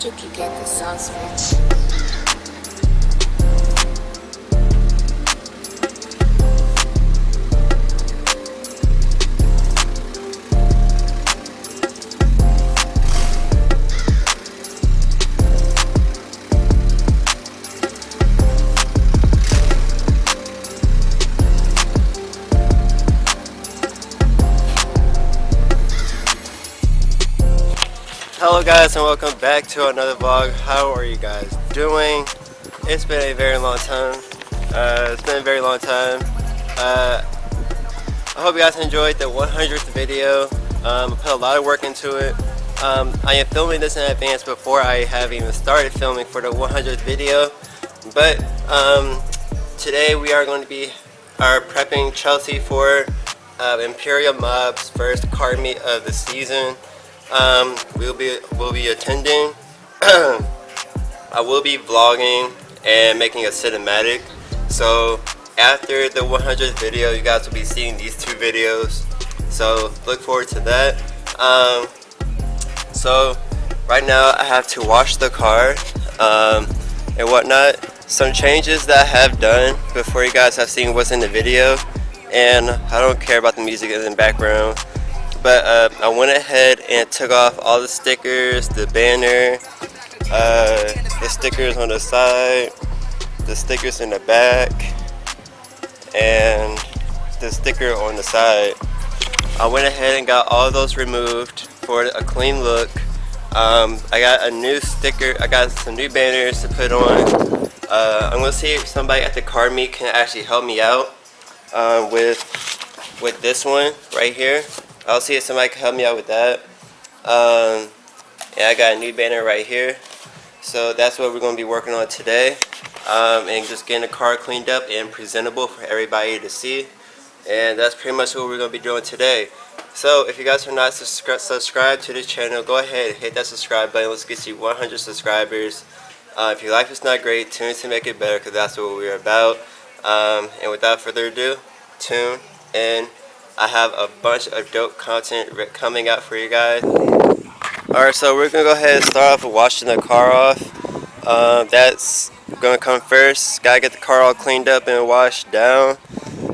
Yo que get the sauce, bitch. Hello guys, and welcome back to another vlog. How are you guys doing? It's been a very long time. I hope you guys enjoyed the 100th video. I put a lot of work into it. I am filming this in advance before I have even started filming for the 100th video. But today we are going to be prepping Chelsea for Imperial Mob's first car meet of the season. We'll be attending. I will be vlogging and making a cinematic. So after the 100th video, you guys will be seeing these two videos. So look forward to that. So right now I have to wash the car and whatnot. Some changes that I have done before you guys have seen what's in the video, and I don't care about the music in the background. But I went ahead and took off all the stickers, the banner, the stickers on the side, the stickers in the back, and the sticker on the side. I went ahead and got all of those removed for a clean look. I got a new sticker, I got some new banners to put on. I'm going to see if somebody at the car meet can actually help me out with this one right here. I'll see if somebody can help me out with that. And I got a new banner right here. So that's what we're going to be working on today. And just getting the car cleaned up and presentable for everybody to see. And that's pretty much what we're going to be doing today. So if you guys are not subscribed to this channel, go ahead and hit that subscribe button. Let's get you 100 subscribers. If your life is not great, tune to make it better, because that's what we're about. And without further ado, tune in. I have a bunch of dope content coming out for you guys. Alright, so we're going to go ahead and start off with washing the car off. That's going to come first. Got to get the car all cleaned up and washed down.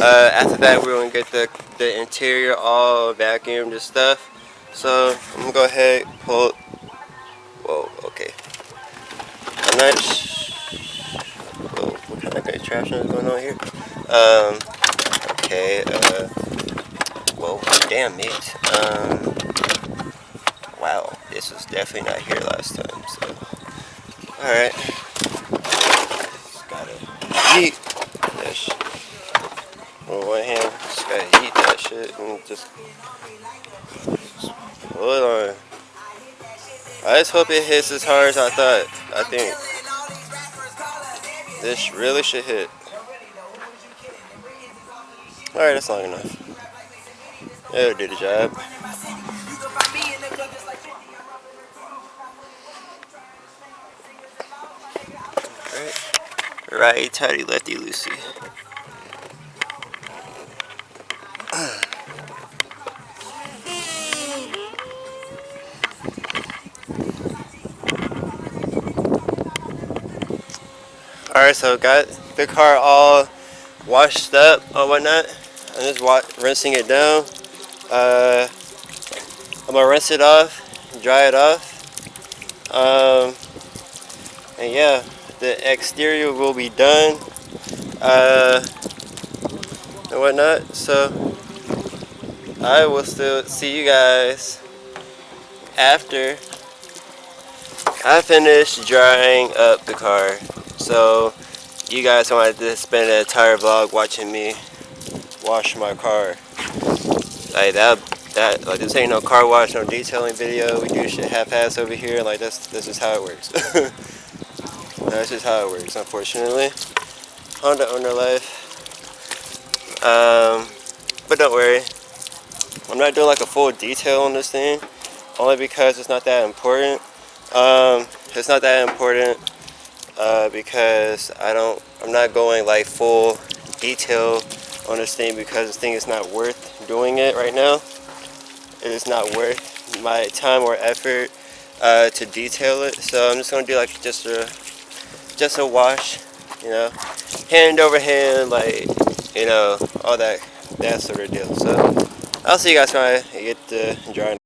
After that, we're going to get the interior all vacuumed and stuff. So I'm going to go ahead and pull. Whoa, okay. I'm not Whoa, what kind of great trash is going on here? Okay, whoa, damn mate. Wow, this was definitely not here last time, so. Alright. Just gotta eat that shit. On one hand, just gotta eat that shit and just pull it on. I just hope it hits as hard as I thought. I think this really should hit. Alright, that's long enough. It'll do the job. Alright. Righty tighty, lefty loosey. Alright, so got the car all washed up or whatnot. I'm just rinsing it down. I'm gonna rinse it off, dry it off. And yeah, the exterior will be done and whatnot. So I will still see you guys after I finish drying up the car. So you guys wanted to spend an entire vlog watching me wash my car. Like like this ain't no car wash, no detailing video. We do shit half-ass over here. Like this is how it works. That's just how it works, unfortunately. Honda owner life. But don't worry, I'm not doing like a full detail on this thing, only because it's not that important. It's not that important because I'm not going like full detail on this thing, because this thing is not worth doing it right now. It is not worth my time or effort to detail it. So I'm just gonna do like just a wash, you know, hand over hand, like, you know, all that sort of deal. So I'll see you guys when I get the drying.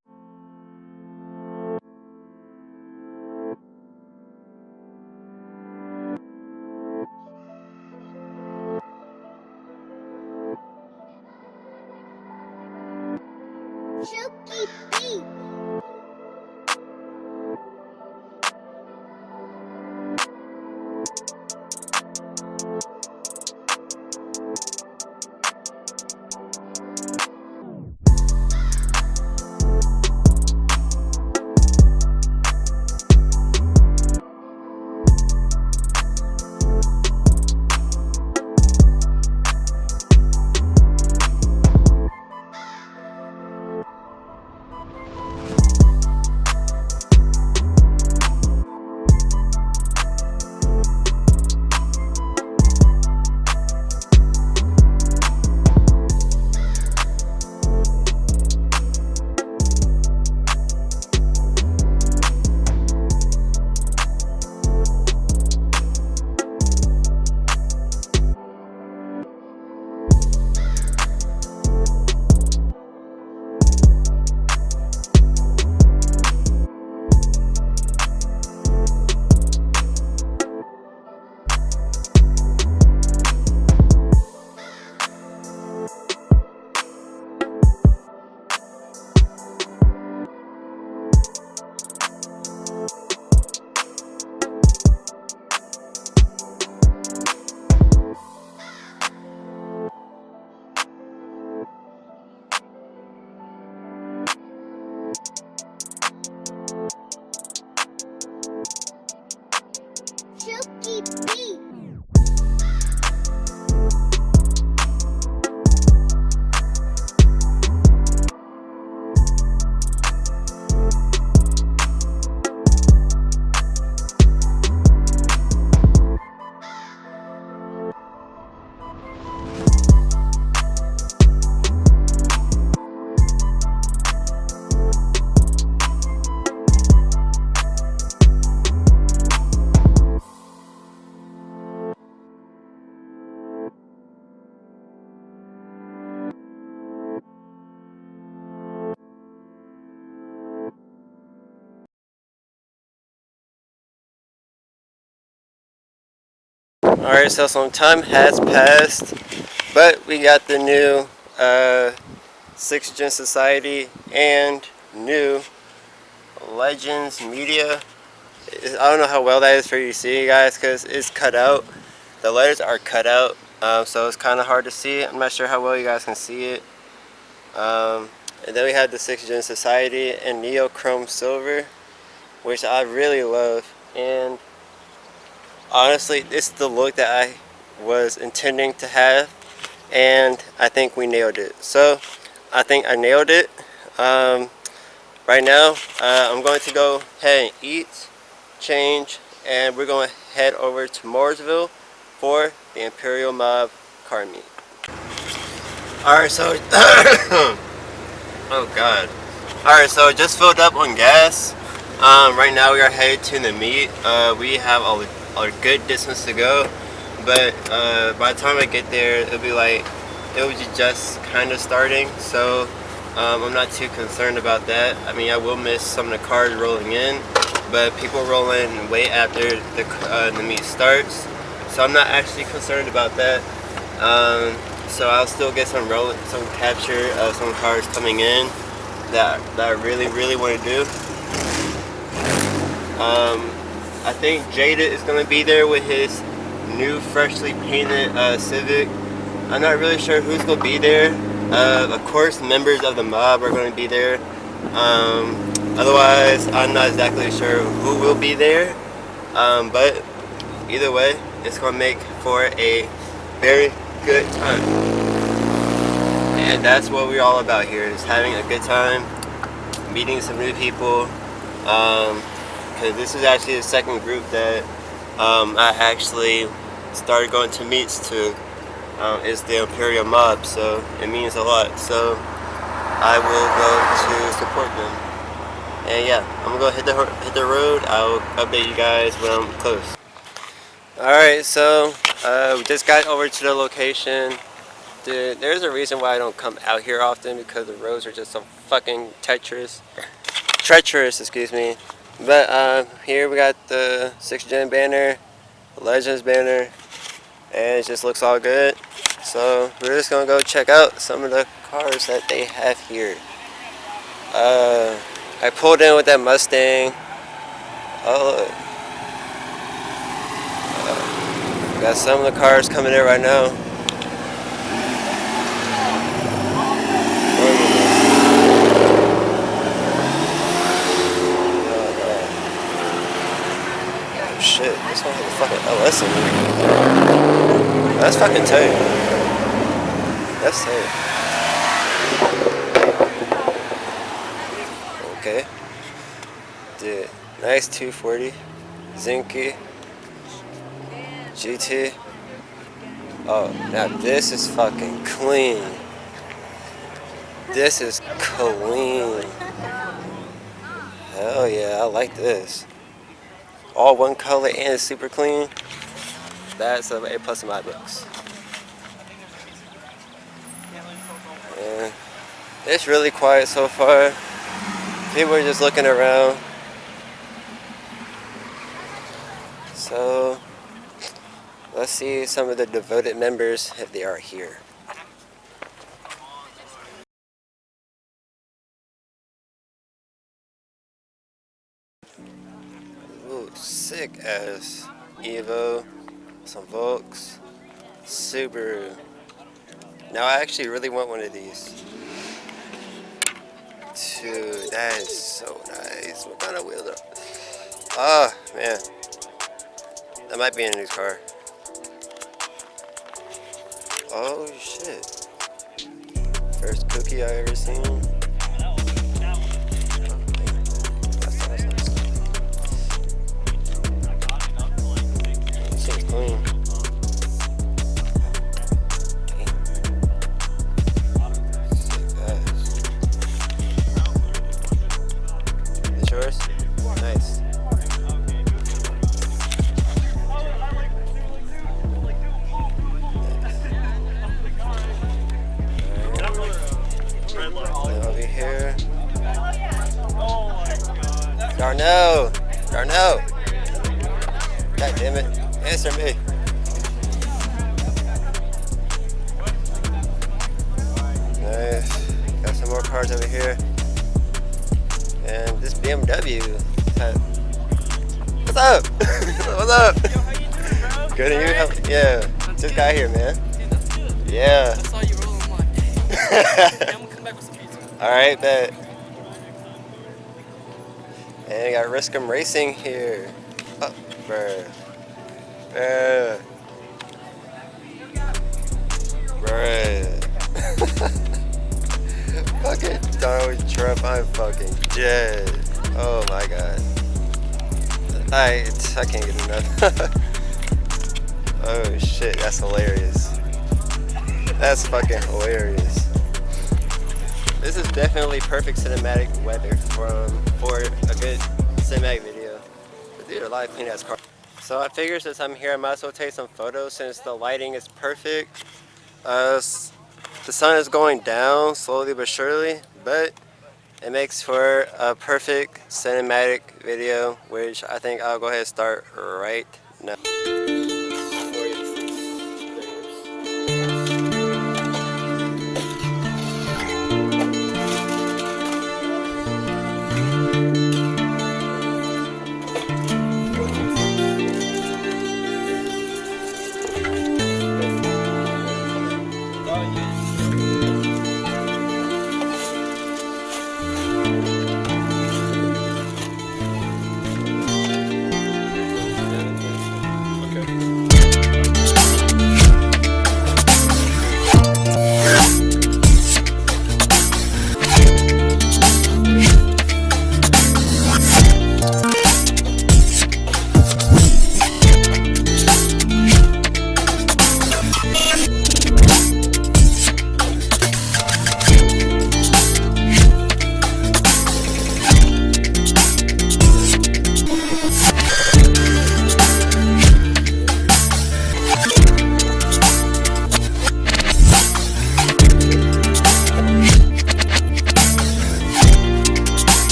Chucky beat. Chucky beat. Alright, so some time has passed, but we got the new 6th Gen Society and new Legends Media. I don't know how well that is for you to see, guys, because it's cut out. The letters are cut out, so it's kind of hard to see. I'm not sure how well you guys can see it. And then we had the 6th Gen Society and Neo Chrome Silver, which I really love. And honestly, it's the look that I was intending to have, and I think we nailed it. So I think I nailed it. Right now, I'm going to go ahead and eat, change, and we're going to head over to Mooresville for the Imperial Mob car meet. Alright, so oh god. Alright, so just filled up on gas. Right now we are headed to the meet. We have a good distance to go, but by the time I get there, it'll be like, it was just kind of starting, so I'm not too concerned about that. I mean, I will miss some of the cars rolling in, but people roll in way after the meet starts, so I'm not actually concerned about that. So I'll still get some capture of some cars coming in that I really want to do. I think Jada is going to be there with his new freshly painted Civic. I'm not really sure who's going to be there. Of course, members of the mob are going to be there. Otherwise, I'm not exactly sure who will be there. But either way, it's going to make for a very good time. And that's what we're all about here, is having a good time, meeting some new people. Because this is actually the second group that I actually started going to meets to. Is the Imperial Mob, so it means a lot. So I will go to support them. And yeah, I'm gonna hit the road. I'll update you guys when I'm close. All right, so we just got over to the location. Dude, there's a reason why I don't come out here often, because the roads are just so fucking treacherous, excuse me. But here we got the 6th Gen banner, the Legends banner, and it just looks all good. So we're just gonna go check out some of the cars that they have here. I pulled in with that Mustang. Oh, look. Got some of the cars coming in right now. Oh shit, this one has a fucking LS in it. That's fucking tight. That's tight. Okay. Dude, nice 240. Zinky. GT. Oh, now this is fucking clean. This is clean. Hell yeah, I like this. All one color and it's super clean. That's an A+ in my books. And it's really quiet so far. People are just looking around. So let's see some of the devoted members if they are here. Ooh, sick ass Evo, some Volks, Subaru. Now I actually really want one of these. Dude, that is so nice. What kind of wheels are? Oh man, that might be in a new car. Oh shit! First cookie I ever seen. Seems clean. Is yours? Nice. Over here. Darnell! Darnell! God damn it. Answer me. Nice. Got some more cars over here. And this BMW. What's up? What's up? Yo, how you doing, bro? Good, and you? Alright? Yeah. Just got here, man. Dude, that's good. Yeah. I saw you rolling. I'm like, hey, I'm gonna come back with some pizza. Alright, bet. And we got Riskum Racing here. Oh, bruh. Bruh. Bruh. Fucking Donald Trump, I'm fucking dead. Oh my god. I can't get enough. Oh shit, that's hilarious. That's fucking hilarious. This is definitely perfect cinematic weather for a good cinematic video. But dude, a lot of clean ass cars. So I figured since I'm here, I might as well take some photos since the lighting is perfect. The sun is going down slowly but surely, but it makes for a perfect cinematic video, which I think I'll go ahead and start right now.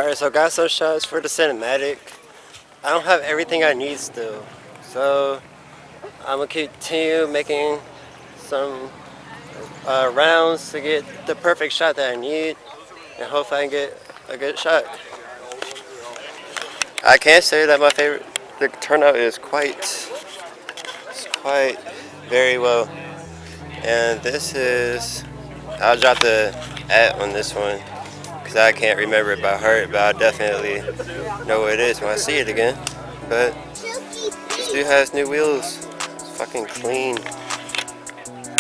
Alright, so got some shots for the cinematic. I don't have everything I need still, so I'm gonna continue making some rounds to get the perfect shot that I need, and hopefully I can get a good shot. I can say that my favorite, the turnout is quite very well. And this is, I'll drop the @ on this one because I can't remember it by heart, but I definitely know what it is when I see it again. But this dude has new wheels. It's fucking clean.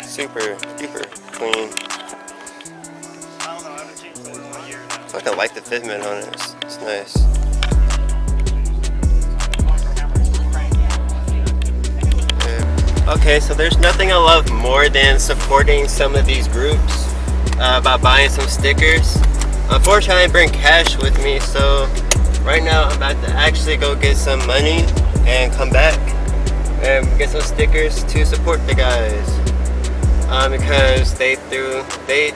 Super clean. Fucking like the fitment on it. It's nice. Okay, so there's nothing I love more than supporting some of these groups by buying some stickers. Unfortunately, I didn't bring cash with me, so right now I'm about to actually go get some money and come back and get some stickers to support the guys. Because they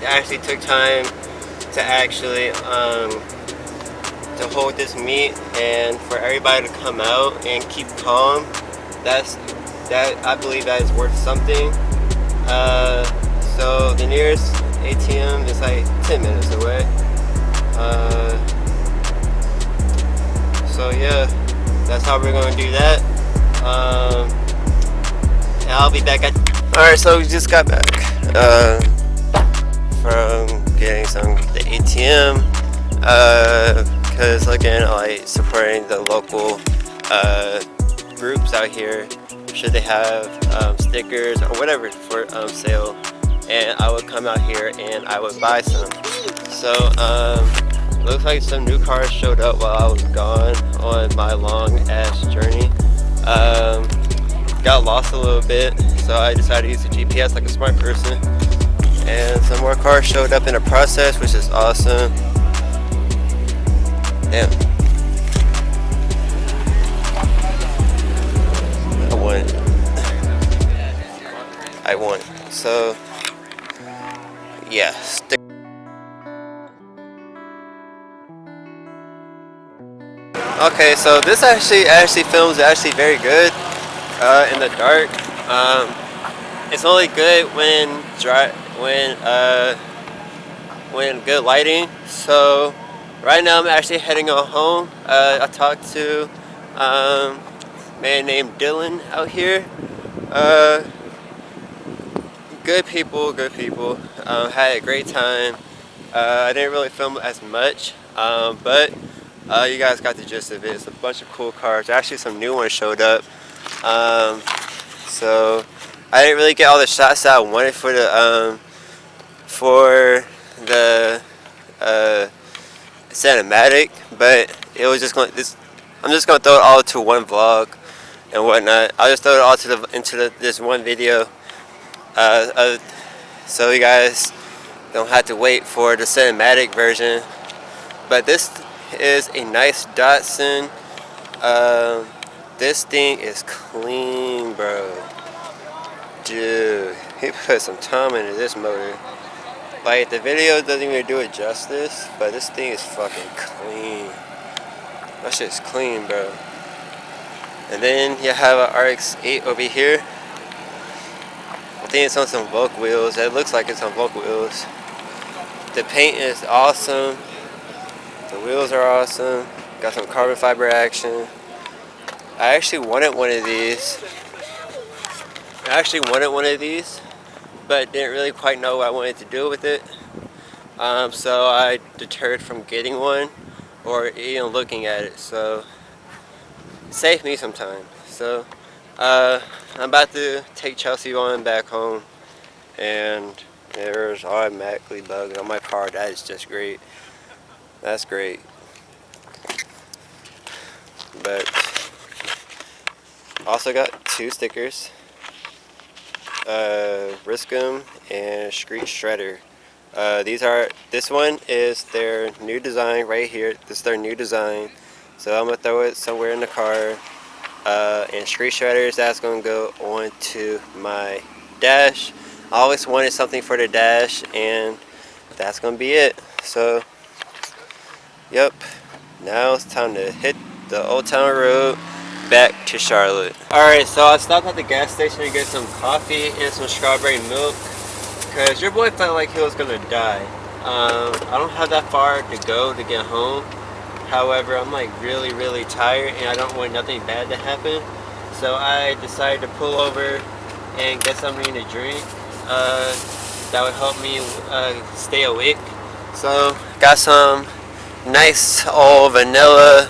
actually took time to actually to hold this meet, and for everybody to come out and keep calm. That I believe that is worth something. So the nearest ATM is like 10 minutes away. So yeah, that's how we're gonna do that. And I'll be back at. All right, so we just got back from getting some the ATM. Because again, I like supporting the local groups out here. Should they have stickers or whatever for sale, and I would come out here and I would buy some. So looks like some new cars showed up while I was gone on my long ass journey. Got lost a little bit, so I decided to use the GPS like a smart person, and some more cars showed up in the process, which is awesome. Damn. I won. So yeah. Okay, so this actually films very good in the dark. It's only good when good lighting. So right now I'm actually heading on home. I talked to a man named Dylan out here. Good people. Had a great time. I didn't really film as much, but you guys got the gist of it. It's a bunch of cool cars. Actually, some new ones showed up. So I didn't really get all the shots that I wanted for the cinematic, but it was just I'm just gonna throw it all to one vlog and whatnot. I'll just throw it all into this one video. So you guys don't have to wait for the cinematic version. But this is a nice Datsun. This thing is clean, bro. Dude, he put some time into this motor. Like, the video doesn't even do it justice, but this thing is fucking clean. That shit's clean, bro. And then you have an RX-8 over here. I think it's on some Volk wheels. It looks like it's on Volk wheels. The paint is awesome. The wheels are awesome. Got some carbon fiber action. I actually wanted one of these. But didn't really quite know what I wanted to do with it. So I deterred from getting one or even looking at it. So it saved me some time. So I'm about to take Chelsea on back home, and there's automatically bugged on my car. That is just great. That's great. But also got two stickers, Riskum and Street Shredder. This one is their new design right here. This is their new design. So I'm gonna throw it somewhere in the car. And Street Shredders, that's gonna go onto my dash. I always wanted something for the dash, and that's gonna be it. So, yep. now it's time to hit the Old Town Road back to Charlotte. Alright, so I stopped at the gas station to get some coffee and some strawberry milk because your boy felt like he was gonna die. I don't have that far to go to get home. However, I'm like really tired and I don't want nothing bad to happen. So I decided to pull over and get something to drink that would help me stay awake. So got some nice old vanilla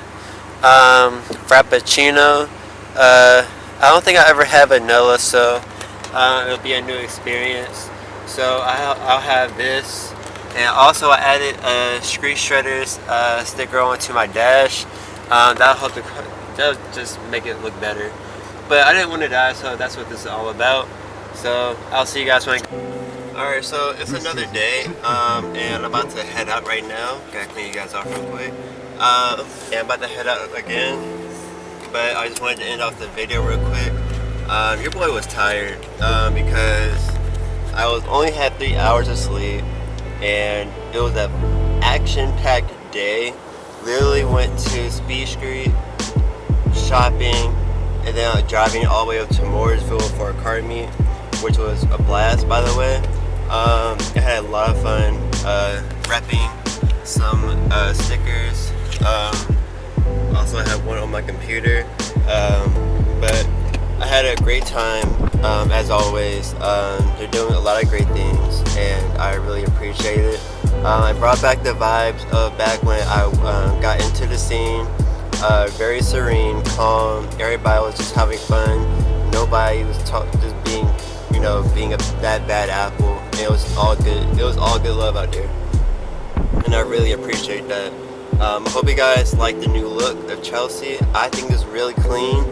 frappuccino. I don't think I ever had vanilla, so it'll be a new experience. So I'll have this. And also I added a Street Shredders sticker onto my dash. That'll just make it look better. But I didn't want to die, so that's what this is all about. So I'll see you guys when Alright, so it's another day, and I'm about to head out right now. Gotta clean you guys off real quick. And I'm about to head out again, but I just wanted to end off the video real quick. Your boy was tired because I only had 3 hours of sleep, and it was an action-packed day. Literally went to Speed Street, shopping, and then driving all the way up to Mooresville for a car meet, which was a blast, by the way. I had a lot of fun repping some stickers. Also I have one on my computer, but I had a great time as always. They're doing a lot of great things and I really appreciate it. I brought back the vibes of back when I got into the scene. Very serene, calm, everybody was just having fun. Nobody was just being, you know, being that bad apple. It was all good. It was all good love out there, and I really appreciate that. I hope you guys like the new look of Chelsea. I think it's really clean.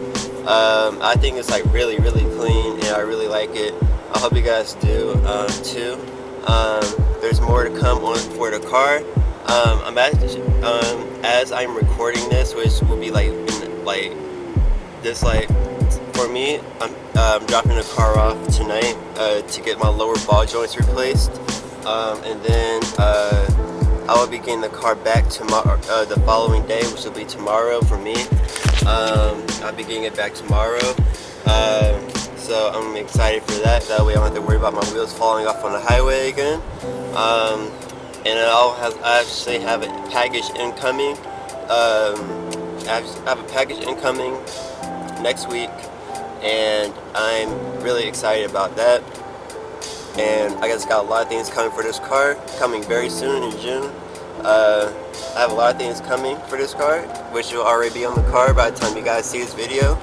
I think it's like really clean, and I really like it. I hope you guys do too. There's more to come on for the car. I'm actually, as I'm recording this, which will be for me, I'm dropping the car off tonight to get my lower ball joints replaced, and then I will be getting the car back tomorrow, the following day, which will be tomorrow for me. I'll be getting it back tomorrow, so I'm excited for that. That way I don't have to worry about my wheels falling off on the highway again. And I actually have a package incoming. I have a package incoming next week, and I'm really excited about that. And I just got a lot of things coming for this car, coming very soon in June. I have a lot of things coming for this car, which will already be on the car by the time you guys see this video.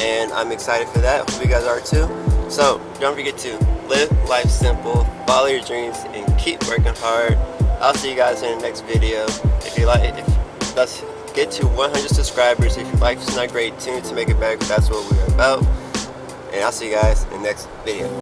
And I'm excited for that. Hope you guys are too. So don't forget to live life simple, follow your dreams, and keep working hard. I'll see you guys in the next video. Let's get to 100 subscribers. If your life's not great, tune to make it better, because that's what we're about. And I'll see you guys in the next video.